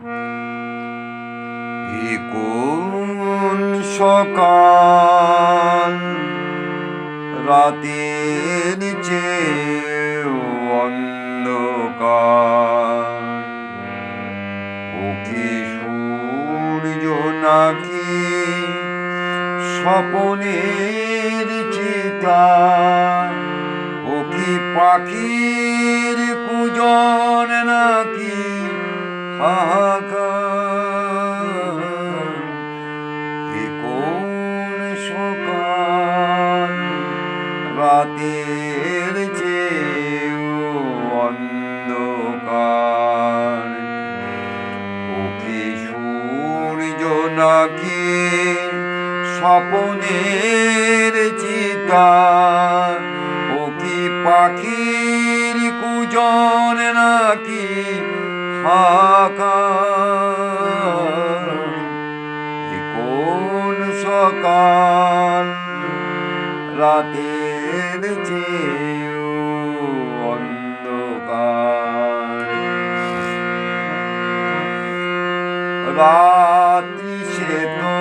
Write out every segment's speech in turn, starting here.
এ কোন সকাল রাতের চেয়েও অন্ধকার, ও কি সূর্য নাকি স্বপনের চিতার, ও কি পাখির কুজন নাকি হাহাকার। এ কোন সকাল রাতের চেয়েও অন্ধকার, ও কি সূর্য নাকি স্বপনের চিতার, ও কি পাখির কুজন নাকি হাহাকার। এ কোন সকাল রাতের চেয়েও অন্ধকার। রাত্রি সে তো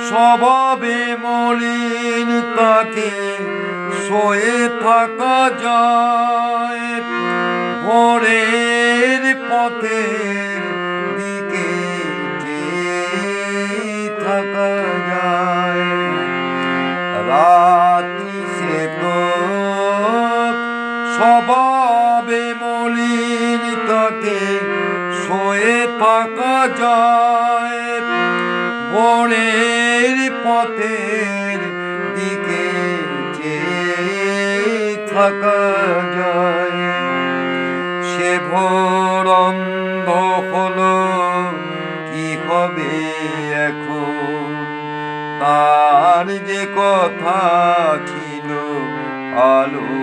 স্বভাবে মলিন, তাকে শোয়ে থাকা যায়, ভোরের পথের দিকে থাকা যায়। রাত্রি সে তো স্বভাবে মলিন, তাকে শোয়ে থাকা যায়, ভোরের পথের দিকে থাকা যায়। সে ভোর অন্ধ হলো, কি হবে এখন, তার যে কথা ছিল আলো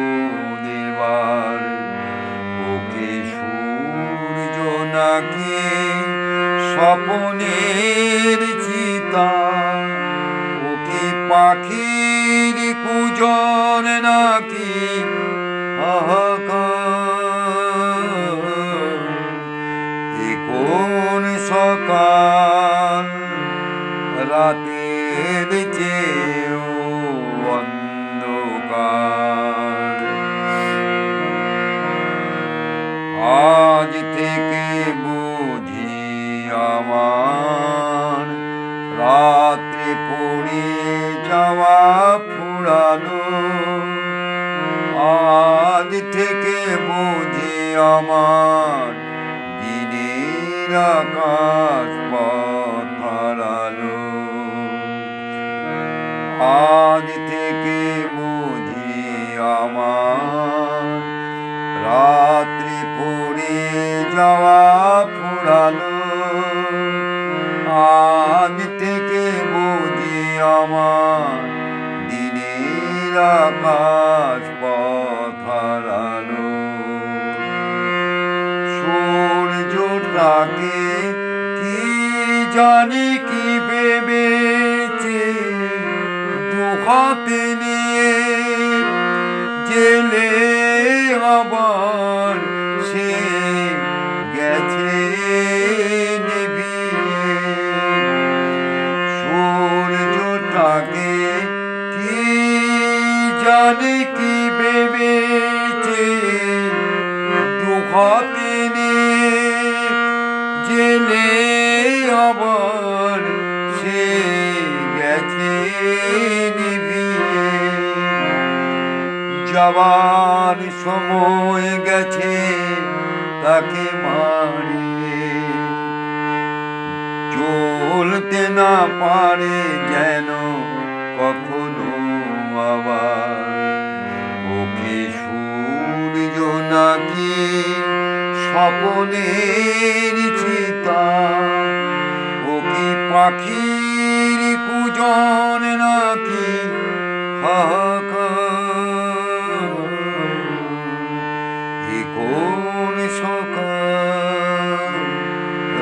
দেবার। ও কি সূর্য নাকি স্বপনের চিতার, ও কি পাখির কুজন নাকি হাহাকার। এ কোন সকাল রাতের চেয়েও অন্ধকার। আজ থেকে বুঝি আমার রাত্রে পড়ে যাওয়া ফুরালো, আজ থেকে বুঝি আমার দিনের আকাশ পথ হারালো। আজ থেকে বুঝি আমার রাত্রি পড়ে যাওয়া ফুরালো, আজ থেকে বুঝি আমার দিনের আকাশ পথ হারালো। সূর্যটাকে কি জানি কি ভেবেছে দুহাতে নিয়ে, জেলে আবার সে গেছে নিভিয়ে। সূর্যটাকে কি জানি কি ভেবেছে দুহাতে নিয়ে, জেলে আবার সে গেছে নিভিয়ে। যাবার সময় গেছে তাকে মারিয়ে, চলতে না পারে যেন কখনো আবার। ও কি সূর্য নাকি স্বপনের চিতার, ও কি পাখির কুজন নাকি হাহাকার। এ কোন সকাল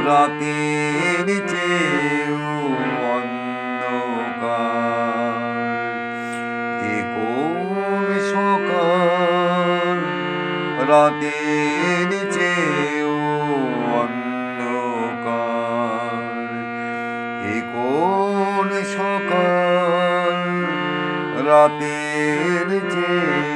রাতের চেয়েও অন্ধকার। এ কোন সকাল রাতের চেয়েও কোন সকাল রাতের চেয়ে